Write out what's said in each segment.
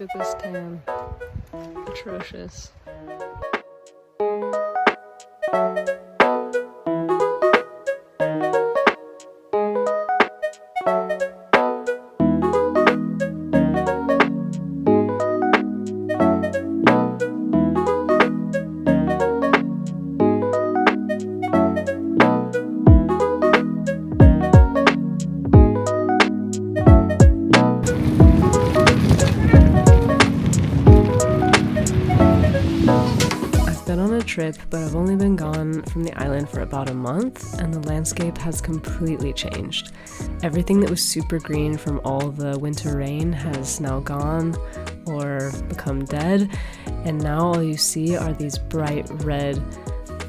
at this tan. Atrocious. Been on a trip, but I've only been gone from the island for about a month, and the landscape has completely changed. Everything that was super green from all the winter rain has now gone or become dead, and now all you see are these bright red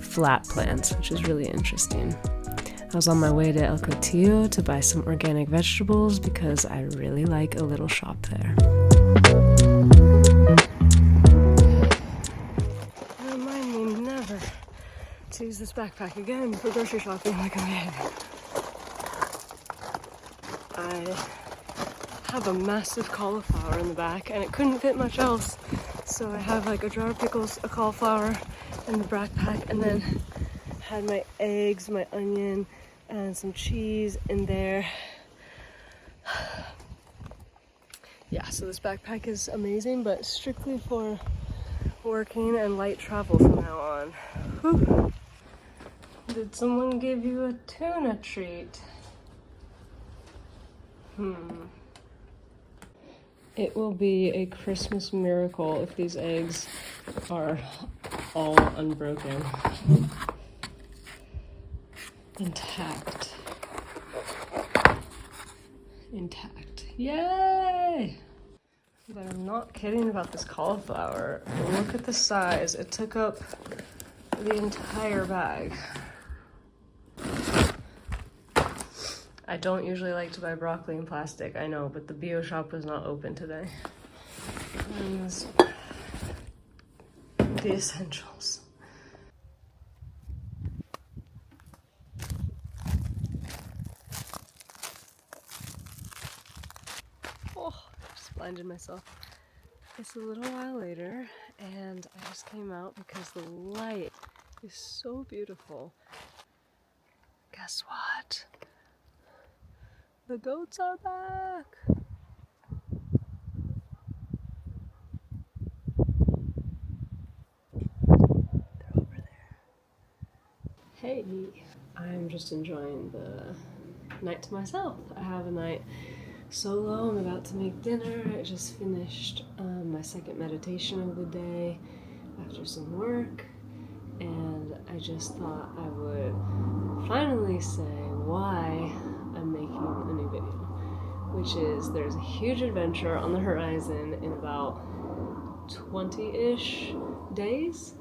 flat plants, which is really interesting. I was on my way to El Cotillo to buy some organic vegetables because I really like a little shop there. To use this backpack again for grocery shopping like I'm heading. I have a massive cauliflower in the back and it couldn't fit much else, so I have like a jar of pickles, a cauliflower in the backpack, and then had my eggs, my onion, and some cheese in there. Yeah, so this backpack is amazing, but strictly for working and light travel from now on. Whew. Did someone give you a tuna treat? It will be a Christmas miracle if these eggs are all unbroken. Intact. Yay! But I'm not kidding about this cauliflower. Look at the size. It took up the entire bag. I don't usually like to buy broccoli in plastic, I know, but the bio shop was not open today. And the essentials. Oh, I just blinded myself. It's a little while later, and I just came out because the light is so beautiful. Guess what? The goats are back! They're over there. Hey! I'm just enjoying the night to myself. I have a night solo. I'm about to make dinner. I just finished my second meditation of the day after some work, and I just thought I would finally say why I'm making a new video, which is there's a huge adventure on the horizon in about 20-ish days.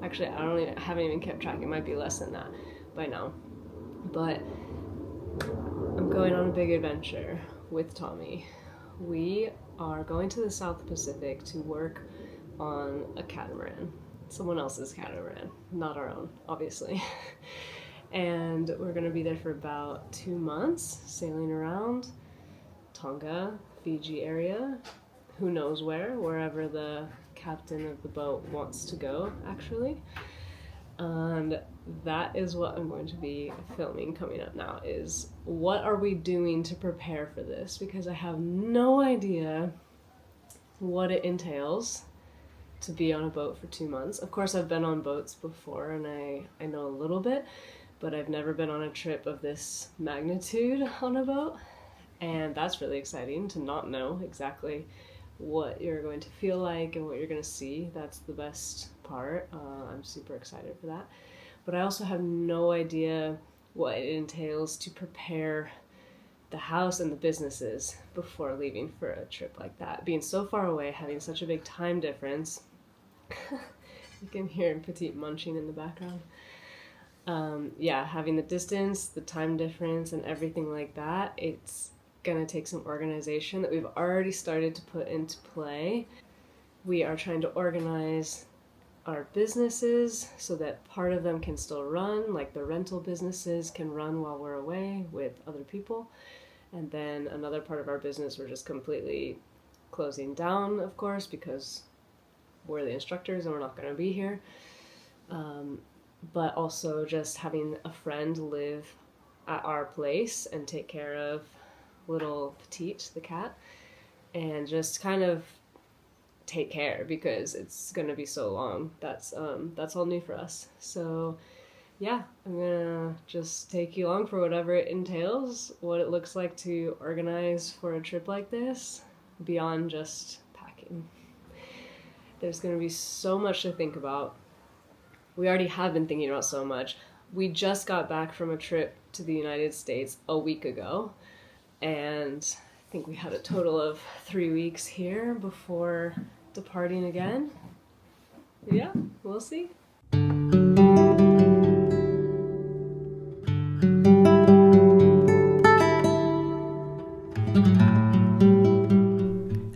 Actually, I haven't even kept track. It might be less than that by now. But I'm going on a big adventure with Tommy. We are going to the South Pacific to work on a catamaran. Someone else's catamaran, not our own, obviously. And we're gonna be there for about 2 months, sailing around Tonga, Fiji area, who knows wherever the captain of the boat wants to go, actually. And that is what I'm going to be filming coming up now, is what are we doing to prepare for this? Because I have no idea what it entails to be on a boat for 2 months. Of course, I've been on boats before and I know a little bit, but I've never been on a trip of this magnitude on a boat. And that's really exciting to not know exactly what you're going to feel like and what you're going to see. That's the best part. I'm super excited for that. But I also have no idea what it entails to prepare the house and the businesses before leaving for a trip like that. Being so far away, having such a big time difference. You can hear Petite munching in the background. Yeah, having the distance, the time difference, and everything like that, it's gonna take some organization that we've already started to put into play. We are trying to organize our businesses so that part of them can still run, like the rental businesses can run while we're away with other people. And then another part of our business we're just completely closing down, of course, because we're the instructors and we're not going to be here. But also just having a friend live at our place and take care of little Petite, the cat, and just kind of take care because it's going to be so long. That's all new for us. So yeah, I'm gonna just take you along for whatever it entails, what it looks like to organize for a trip like this, beyond just packing. There's gonna be so much to think about. We already have been thinking about so much. We just got back from a trip to the United States a week ago, and I think we had a total of 3 weeks here before departing again. Yeah, we'll see.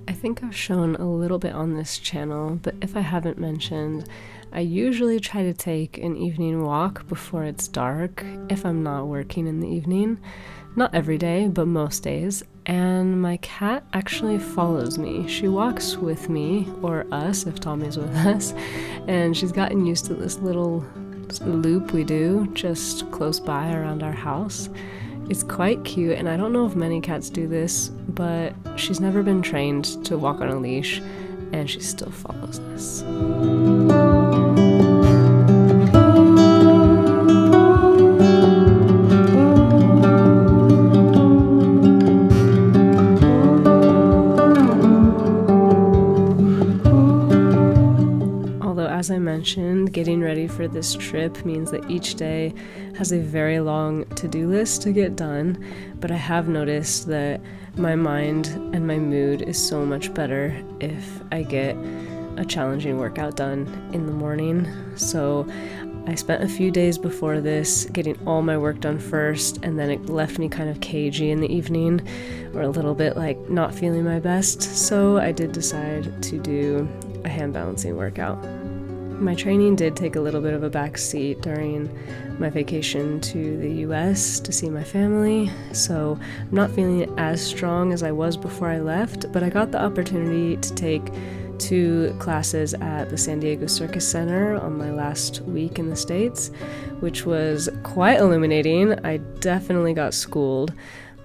I think I've shown a little bit on this channel, but if I haven't mentioned, I usually try to take an evening walk before it's dark if I'm not working in the evening. Not every day, but most days. And my cat actually follows me. She walks with me, or us if Tommy's with us, and she's gotten used to this little loop we do just close by around our house. It's quite cute, and I don't know if many cats do this, but she's never been trained to walk on a leash, and she still follows us. As I mentioned, getting ready for this trip means that each day has a very long to-do list to get done, but I have noticed that my mind and my mood is so much better if I get a challenging workout done in the morning. So I spent a few days before this getting all my work done first, and then it left me kind of cagey in the evening, or a little bit like not feeling my best, so I did decide to do a hand balancing workout. My training did take a little bit of a back seat during my vacation to the US to see my family, so I'm not feeling as strong as I was before I left, but I got the opportunity to take 2 classes at the San Diego Circus Center on my last week in the States, which was quite illuminating. I definitely got schooled,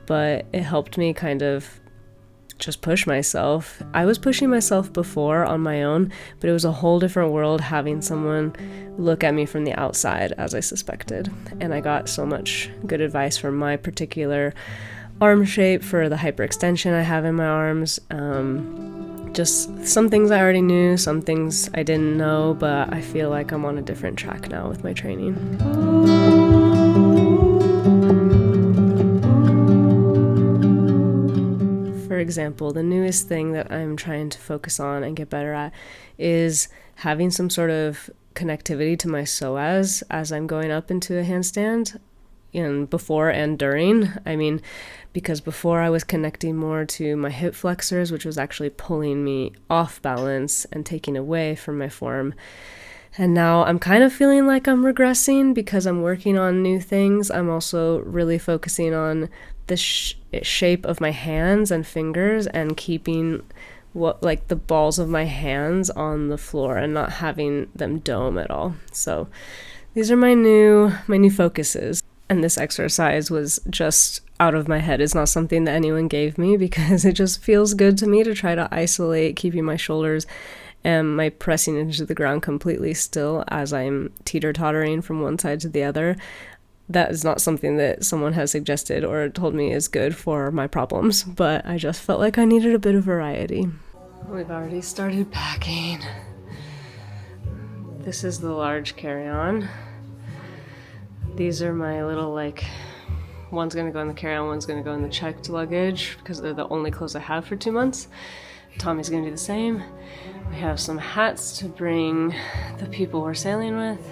but it helped me kind of just push myself. I was pushing myself before on my own, but it was a whole different world having someone look at me from the outside, as I suspected. And I got so much good advice for my particular arm shape, for the hyperextension I have in my arms. Just some things I already knew, some things I didn't know, but I feel like I'm on a different track now with my training. For example, the newest thing that I'm trying to focus on and get better at is having some sort of connectivity to my psoas as I'm going up into a handstand, and before and during. I mean, because before I was connecting more to my hip flexors, which was actually pulling me off balance and taking away from my form. And now I'm kind of feeling like I'm regressing because I'm working on new things. I'm also really focusing on the shape of my hands and fingers and keeping the balls of my hands on the floor and not having them dome at all. So these are my new focuses. And this exercise was just out of my head. It's not something that anyone gave me because it just feels good to me to try to isolate keeping my shoulders and my pressing into the ground completely still as I'm teeter-tottering from one side to the other. That is not something that someone has suggested or told me is good for my problems, but I just felt like I needed a bit of variety. We've already started packing. This is the large carry-on. These are my little, one's gonna go in the carry-on, one's gonna go in the checked luggage because they're the only clothes I have for 2 months. Tommy's gonna do the same. We have some hats to bring the people we're sailing with,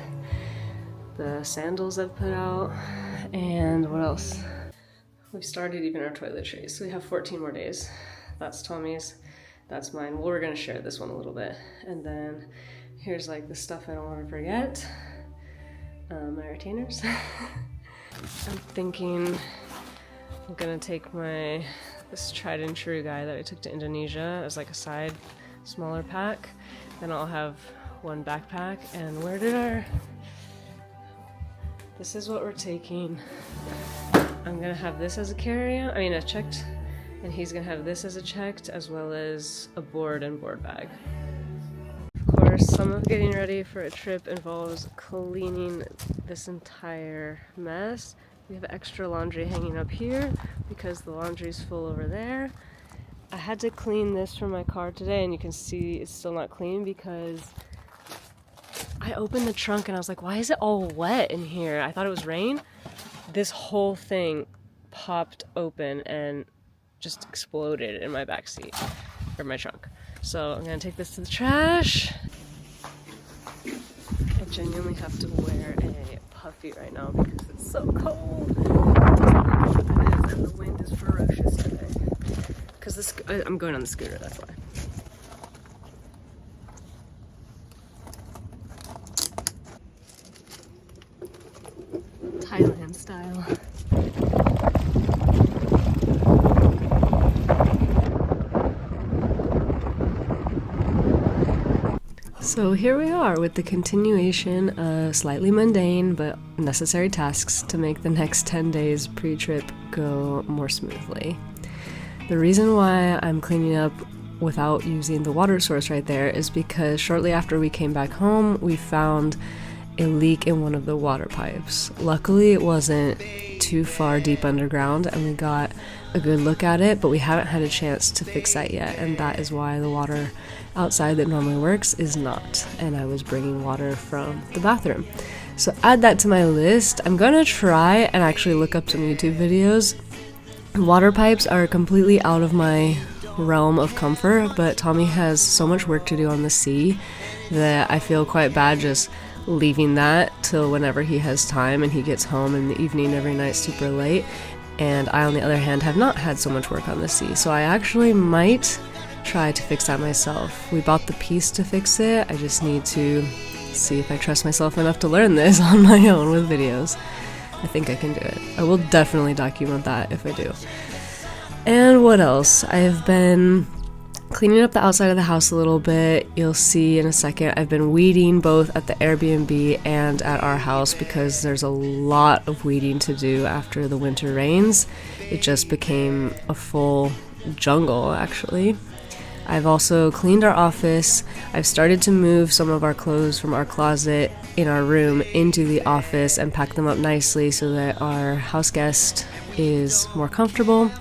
the sandals I've put out, and what else? We've started even our toiletries, so we have 14 more days. That's Tommy's, that's mine. Well, we're gonna share this one a little bit. And then here's the stuff I don't wanna forget. My retainers. I'm thinking I'm gonna take my this tried and true guy that I took to Indonesia as like a side smaller pack. Then I'll have one backpack. And where did our... This is what we're taking. I'm gonna have this as a carry-on, a checked, and he's gonna have this as a checked, as well as a board and board bag. Of course, some of getting ready for a trip involves cleaning this entire mess. We have extra laundry hanging up here because the laundry's full over there. I had to clean this from my car today, and you can see it's still not clean because I opened the trunk and I was like, why is it all wet in here? I thought it was rain. This whole thing popped open and just exploded in my backseat, or my trunk. So I'm gonna take this to the trash. I genuinely have to wear a puffy right now because it's so cold. And the wind is ferocious today. Because I'm going on the scooter, that's why. Thailand style. So here we are with the continuation of slightly mundane but necessary tasks to make the next 10 days pre-trip go more smoothly. The reason why I'm cleaning up without using the water source right there is because shortly after we came back home, we found a leak in one of the water pipes. Luckily, it wasn't too far deep underground and we got a good look at it, but we haven't had a chance to fix that yet, and that is why the water outside that normally works is not, and I was bringing water from the bathroom. So add that to my list. I'm gonna try and actually look up some YouTube videos. Water pipes are completely out of my realm of comfort, but Tommy has so much work to do on the sea that I feel quite bad just leaving that till whenever he has time, and he gets home in the evening every night super late, and I on the other hand have not had so much work on the sea, so I actually might try to fix that myself. We bought the piece to fix it, I just need to see if I trust myself enough to learn this on my own with videos. I think I can do it. I will definitely document that if I do. And what else? I have been cleaning up the outside of the house a little bit. You'll see in a second. I've been weeding both at the Airbnb and at our house because there's a lot of weeding to do after the winter rains. It just became a full jungle, actually. I've also cleaned our office. I've started to move some of our clothes from our closet in our room into the office and pack them up nicely so that our house guest is more comfortable.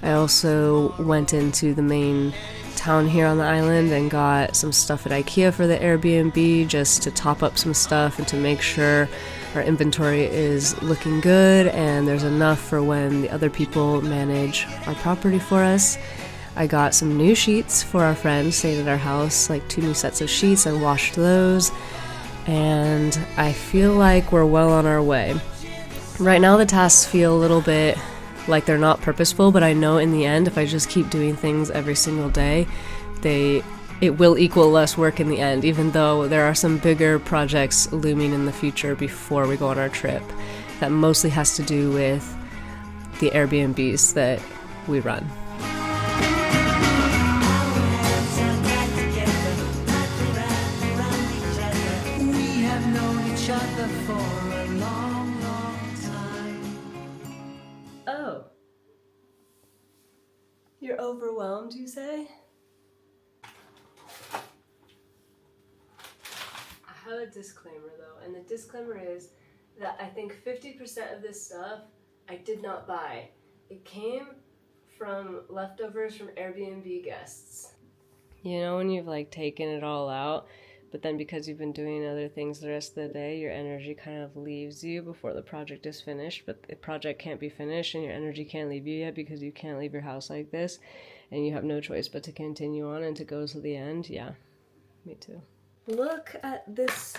I also went into the main town here on the island and got some stuff at IKEA for the Airbnb just to top up some stuff and to make sure our inventory is looking good and there's enough for when the other people manage our property for us. I got some new sheets for our friends staying at our house, like 2 new sets of sheets. I washed those, and I feel like we're well on our way. Right now the tasks feel a little bit like they're not purposeful, but I know in the end, if I just keep doing things every single day, it will equal less work in the end, even though there are some bigger projects looming in the future before we go on our trip. That mostly has to do with the Airbnbs that we run. Oh. You're overwhelmed, you say? I have a disclaimer though, and the disclaimer is that I think 50% of this stuff I did not buy. It came from leftovers from Airbnb guests. You know when you've like taken it all out, but then because you've been doing other things the rest of the day, your energy kind of leaves you before the project is finished, but the project can't be finished and your energy can't leave you yet because you can't leave your house like this, and you have no choice but to continue on and to go to the end. Yeah, me too. Look at this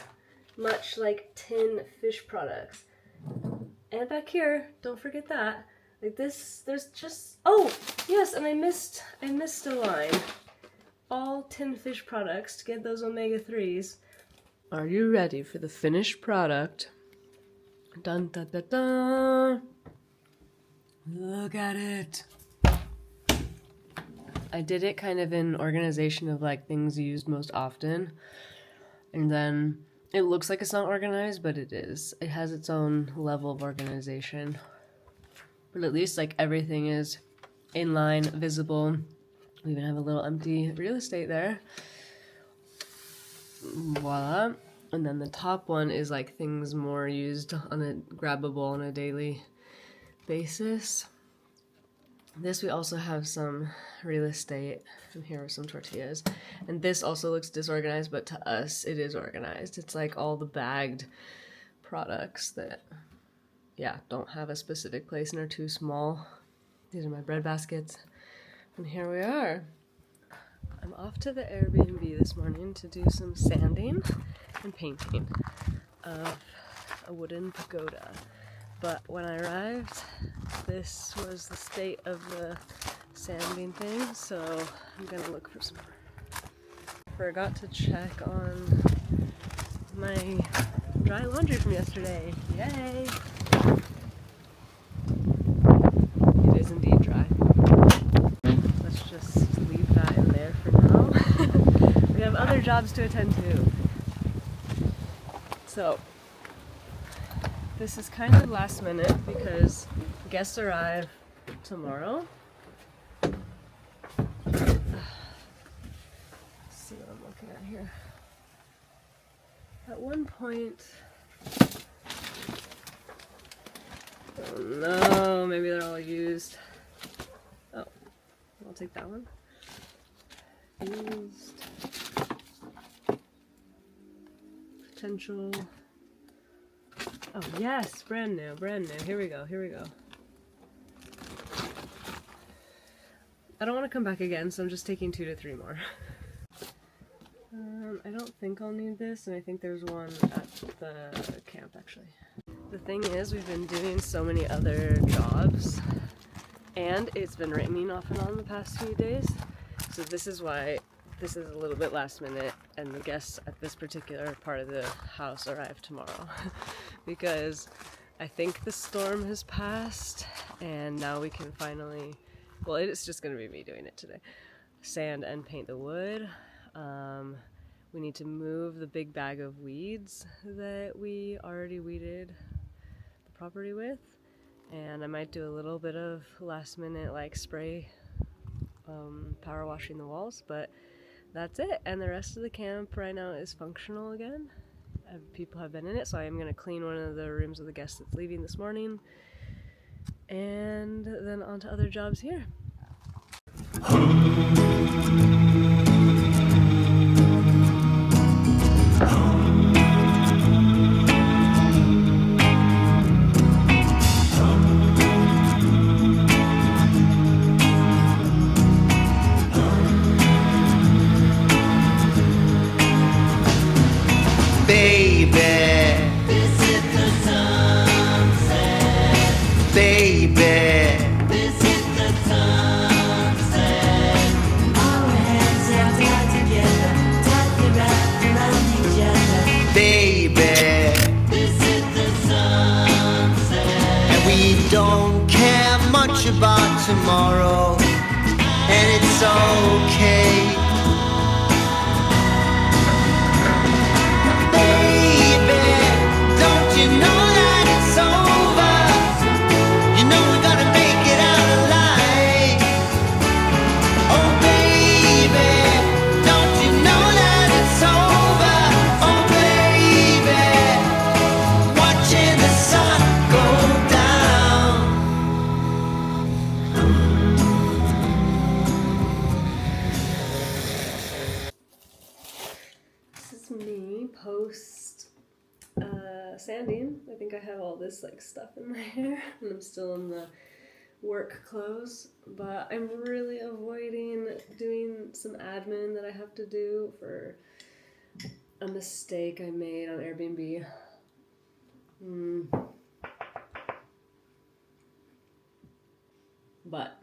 much like tin fish products. And back here, don't forget that. Like this, there's just, oh, yes, and I missed a line. All tin fish products to get those omega-3s. Are you ready for the finished product? Dun dun dun dun. Look at it. I did it kind of in organization of like things used most often, and then it looks like it's not organized, but it is. It has its own level of organization, but at least like everything is in line, visible. We even have a little empty real estate there. Voila. And then the top one is like things more used on a grabbable on a daily basis. This we also have some real estate, and here are some tortillas. And this also looks disorganized, but to us it is organized. It's like all the bagged products that, yeah, don't have a specific place and are too small. These are my bread baskets. And here we are. I'm off to the Airbnb this morning to do some sanding and painting of a wooden pagoda. But when I arrived, this was the state of the sanding thing, so I'm gonna look for some more. Forgot to check on my dry laundry from yesterday. Yay! It is indeed dry. Let's just leave that in there for now. We have other jobs to attend to. So, this is kind of last minute because guests arrive tomorrow. Let's see what I'm looking at here. At one point, oh no, maybe they're all used. Oh, I'll take that one. Used. Potential. Oh yes, brand new, brand new. Here we go, here we go. I don't want to come back again, so I'm just taking 2 to 3 more. I don't think I'll need this, and I think there's one at the camp actually. The thing is, we've been doing so many other jobs, and it's been raining off and on the past few days, so this is why this is a little bit last minute, and the guests at this particular part of the house arrive tomorrow. Because I think the storm has passed, and now we can finally, well, it's just going to be me doing it today, sand and paint the wood. We need to move the big bag of weeds that we already weeded the property with, and I might do a little bit of last minute like spray power washing the walls, but that's it. And the rest of the camp right now is functional again. People have been in it, so I am going to clean one of the rooms of the guests that's leaving this morning, and then on to other jobs here. About tomorrow, and it's okay, baby. Don't you know that it's over? You know we're gonna make it out alive. Oh baby, don't you know that it's over? Oh baby, watching the sun go down. Me post sanding. I think I have all this like stuff in my hair, and I'm still in the work clothes, but I'm really avoiding doing some admin that I have to do for a mistake I made on Airbnb. But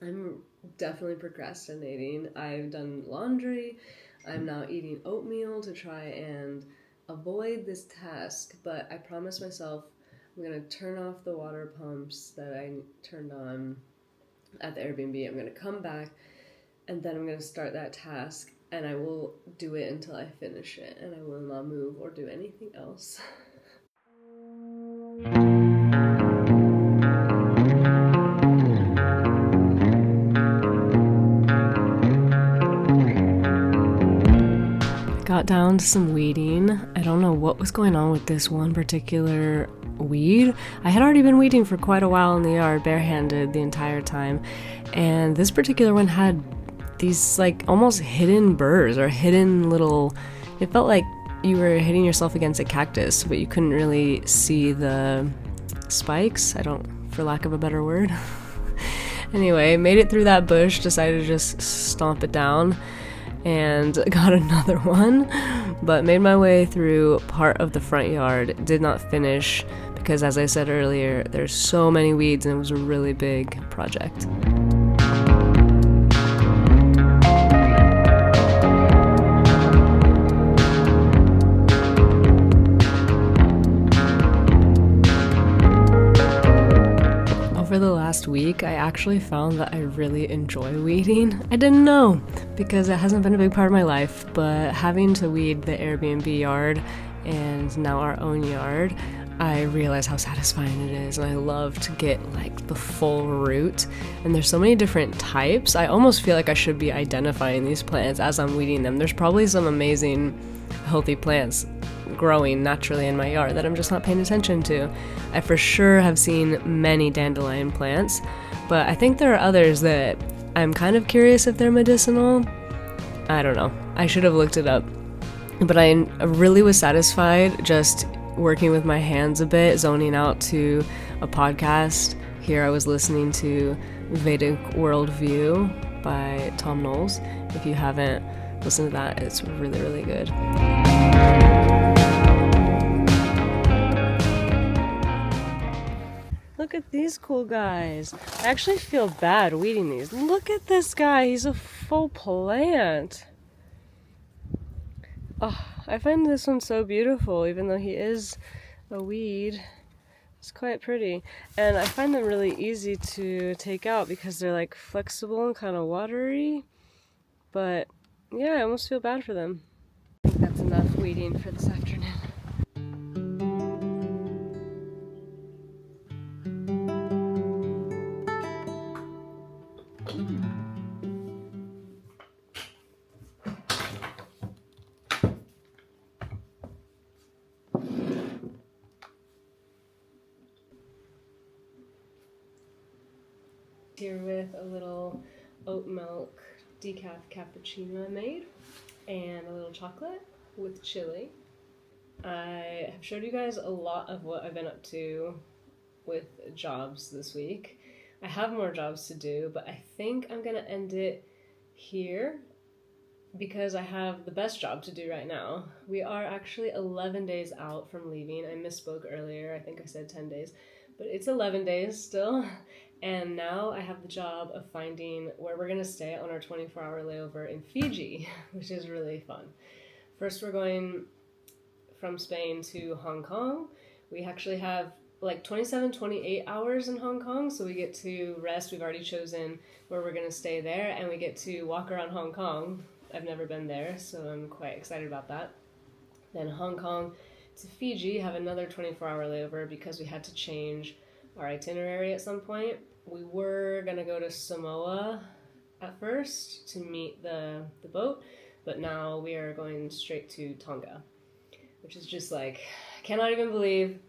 I'm definitely procrastinating. I've done laundry. I'm now eating oatmeal to try and avoid this task, but I promised myself I'm going to turn off the water pumps that I turned on at the Airbnb. I'm going to come back, and then I'm going to start that task, and I will do it until I finish it, and I will not move or do anything else. Got down to some weeding. I don't know what was going on with this one particular weed. I had already been weeding for quite a while in the yard, barehanded the entire time, and this particular one had these like almost hidden burrs or hidden little, it felt like you were hitting yourself against a cactus, but you couldn't really see the spikes, for lack of a better word. Anyway, made it through that bush, decided to just stomp it down, and got another one, but made my way through part of the front yard. Did not finish because, as I said earlier, there's so many weeds and it was a really big project. Over the last week, I actually found that I really enjoy weeding. I didn't know because it hasn't been a big part of my life, but having to weed the Airbnb yard and now our own yard, I realize how satisfying it is, and I love to get like the full root. And there's so many different types. I almost feel like I should be identifying these plants as I'm weeding them. There's probably some amazing healthy plants growing naturally in my yard that I'm just not paying attention to. I for sure have seen many dandelion plants, but I think there are others that I'm kind of curious if they're medicinal. I don't know. I should have looked it up. But I really was satisfied just working with my hands a bit, zoning out to a podcast. Here I was listening to Vedic Worldview by Tom Knowles. If you haven't listened to that, it's really, really good. Look at these cool guys. I actually feel bad weeding these. Look at this guy. He's a full plant. Oh, I find this one so beautiful, even though he is a weed. It's quite pretty. And I find them really easy to take out because they're like flexible and kind of watery. But yeah, I almost feel bad for them. I think that's enough weeding for this afternoon. Here with a little oat milk decaf cappuccino I made, and a little chocolate with chili. I have showed you guys a lot of what I've been up to with jobs this week. I have more jobs to do, but I think I'm gonna end it here because I have the best job to do right now. We are actually 11 days out from leaving. I misspoke earlier. I think I said 10 days, but it's 11 days still. And now I have the job of finding where we're going to stay on our 24-hour layover in Fiji, which is really fun. First, we're going from Spain to Hong Kong. We actually have like 27, 28 hours in Hong Kong, so we get to rest. We've already chosen where we're going to stay there, and we get to walk around Hong Kong. I've never been there, so I'm quite excited about that. Then Hong Kong to Fiji, have another 24-hour layover because we had to change our itinerary at some point. We were going to go to Samoa at first to meet the boat, but now we are going straight to Tonga, which is just like, I cannot even believe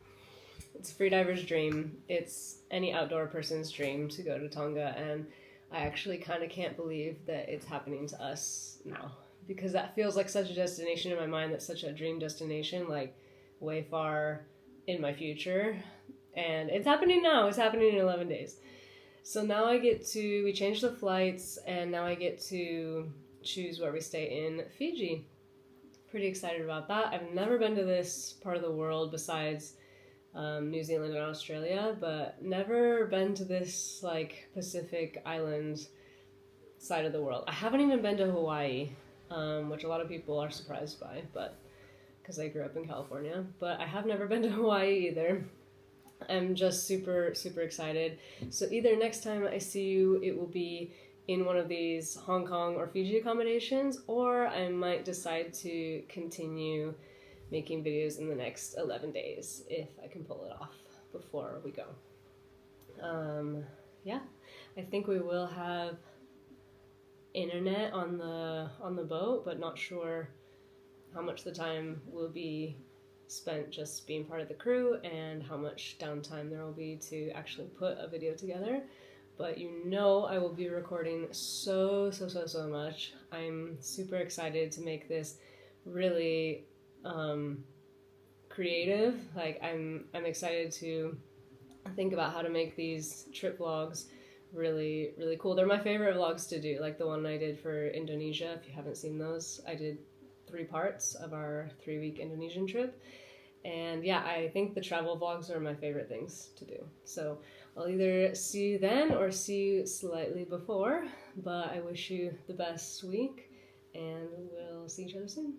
it's a freediver's dream. It's any outdoor person's dream to go to Tonga, and I actually kind of can't believe that it's happening to us now, because that feels like such a destination in my mind, that's such a dream destination, like way far in my future. And it's happening now. It's happening in 11 days. So now we changed the flights, and now I get to choose where we stay in Fiji. Pretty excited about that. I've never been to this part of the world besides New Zealand and Australia, but never been to this like Pacific island side of the world. I haven't even been to Hawaii, which a lot of people are surprised by, but because I grew up in California. But I have never been to Hawaii either. I'm just super, super excited. So either next time I see you, it will be in one of these Hong Kong or Fiji accommodations, or I might decide to continue making videos in the next 11 days if I can pull it off before we go. Yeah, I think we will have internet on the boat, but not sure how much the time will be spent just being part of the crew and how much downtime there will be to actually put a video together. But you know I will be recording so much. I'm super excited to make this really creative. Like I'm excited to think about how to make these trip vlogs really cool. They're my favorite vlogs to do, like the one I did for Indonesia. If you haven't seen those, I did 3 parts of our 3-week Indonesian trip. And yeah, I think the travel vlogs are my favorite things to do. So I'll either see you then or see you slightly before, but I wish you the best week and we'll see each other soon.